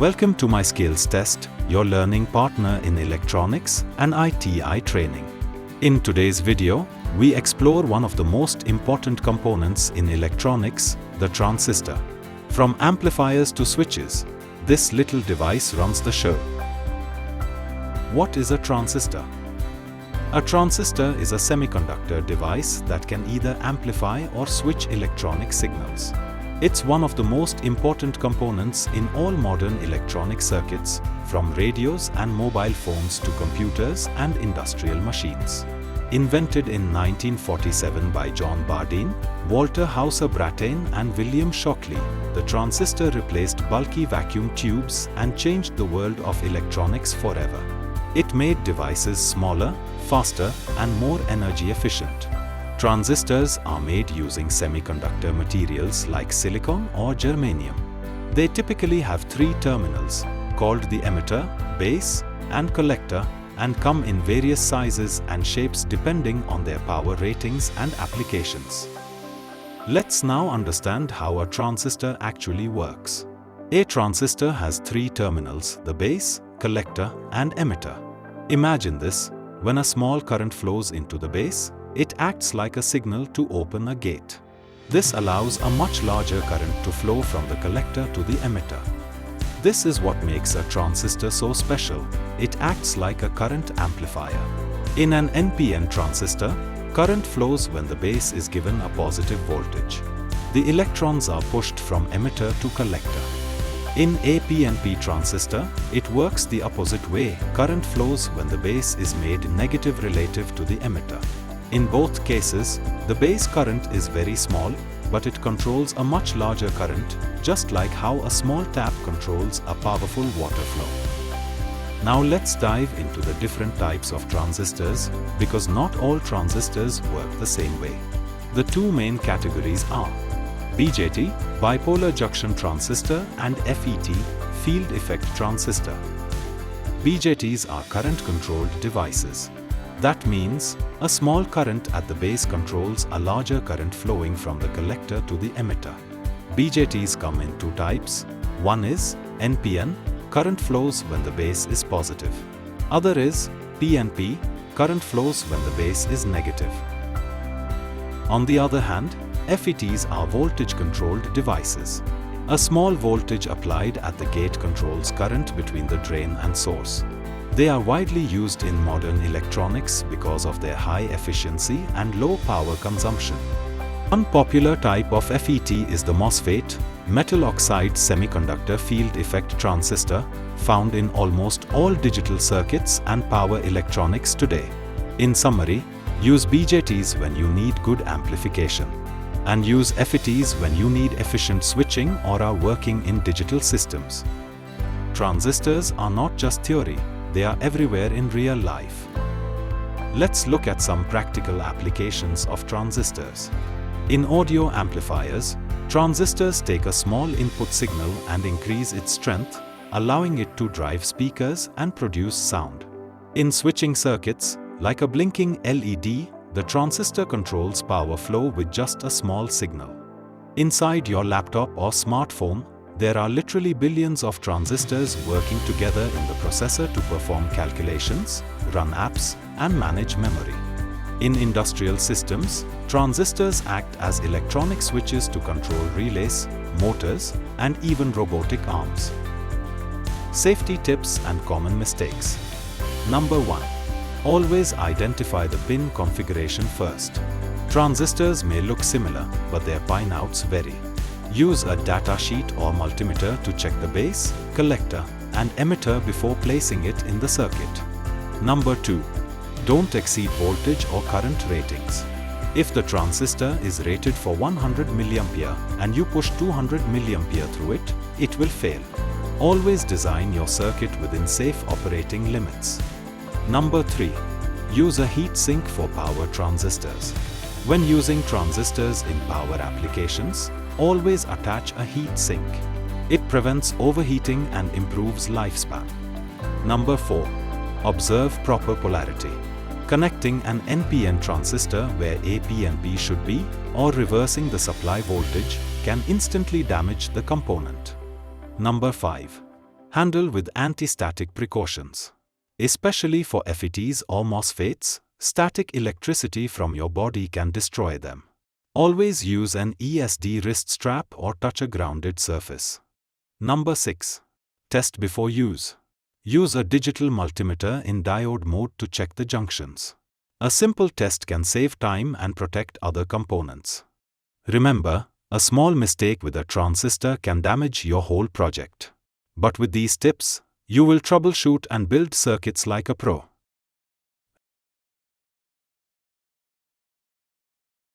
Welcome to MySkillsTest, your learning partner in electronics and ITI training. In today's video, we explore one of the most important components in electronics, the transistor. From amplifiers to switches, this little device runs the show. What is a transistor? A transistor is a semiconductor device that can either amplify or switch electronic signals. It's one of the most important components in all modern electronic circuits, from radios and mobile phones to computers and industrial machines. Invented in 1947 by John Bardeen, Walter Hauser Brattain and William Shockley, the transistor replaced bulky vacuum tubes and changed the world of electronics forever. It made devices smaller, faster, and more energy efficient. Transistors are made using semiconductor materials like silicon or germanium. They typically have three terminals, called the emitter, base, and collector, and come in various sizes and shapes depending on their power ratings and applications. Let's now understand how a transistor actually works. A transistor has three terminals: the base, collector, and emitter. Imagine this: when a small current flows into the base, it acts like a signal to open a gate. This allows a much larger current to flow from the collector to the emitter. This is what makes a transistor so special. It acts like a current amplifier. In an NPN transistor, current flows when the base is given a positive voltage. The electrons are pushed from emitter to collector. In a PNP transistor, it works the opposite way. Current flows when the base is made negative relative to the emitter. In both cases, the base current is very small, but it controls a much larger current, just like how a small tap controls a powerful water flow. Now let's dive into the different types of transistors, because not all transistors work the same way. The two main categories are BJT, bipolar junction transistor, and FET, field effect transistor. BJTs are current-controlled devices. That means, a small current at the base controls a larger current flowing from the collector to the emitter. BJTs come in two types. One is NPN, current flows when the base is positive. Other is PNP, current flows when the base is negative. On the other hand, FETs are voltage-controlled devices. A small voltage applied at the gate controls current between the drain and source. They are widely used in modern electronics because of their high efficiency and low power consumption. One popular type of FET is the MOSFET, metal oxide semiconductor field effect transistor, found in almost all digital circuits and power electronics today. In summary, use BJTs when you need good amplification, and use FETs when you need efficient switching or are working in digital systems. Transistors are not just theory. They are everywhere in real life. Let's look at some practical applications of transistors. In audio amplifiers, transistors take a small input signal and increase its strength, allowing it to drive speakers and produce sound. In switching circuits, like a blinking LED, the transistor controls power flow with just a small signal. Inside your laptop or smartphone, there are literally billions of transistors working together in the processor to perform calculations, run apps, and manage memory. In industrial systems, transistors act as electronic switches to control relays, motors, and even robotic arms. Safety tips and common mistakes. Number 1. Always identify the pin configuration first. Transistors may look similar, but their pinouts vary. Use a datasheet or multimeter to check the base, collector, and emitter before placing it in the circuit. Number 2. Don't exceed voltage or current ratings. If the transistor is rated for 100 mA and you push 200 mA through it, it will fail. Always design your circuit within safe operating limits. Number 3. Use a heat sink for power transistors. When using transistors in power applications, always attach a heat sink. It prevents overheating and improves lifespan. Number 4. Observe proper polarity. Connecting an NPN transistor where a PNP should be, or reversing the supply voltage, can instantly damage the component. Number 5. Handle with anti-static precautions. Especially for FETs or MOSFETs, static electricity from your body can destroy them. Always use an ESD wrist strap or touch a grounded surface. Number 6. Test before use. Use a digital multimeter in diode mode to check the junctions. A simple test can save time and protect other components. Remember, a small mistake with a transistor can damage your whole project. But with these tips, you will troubleshoot and build circuits like a pro.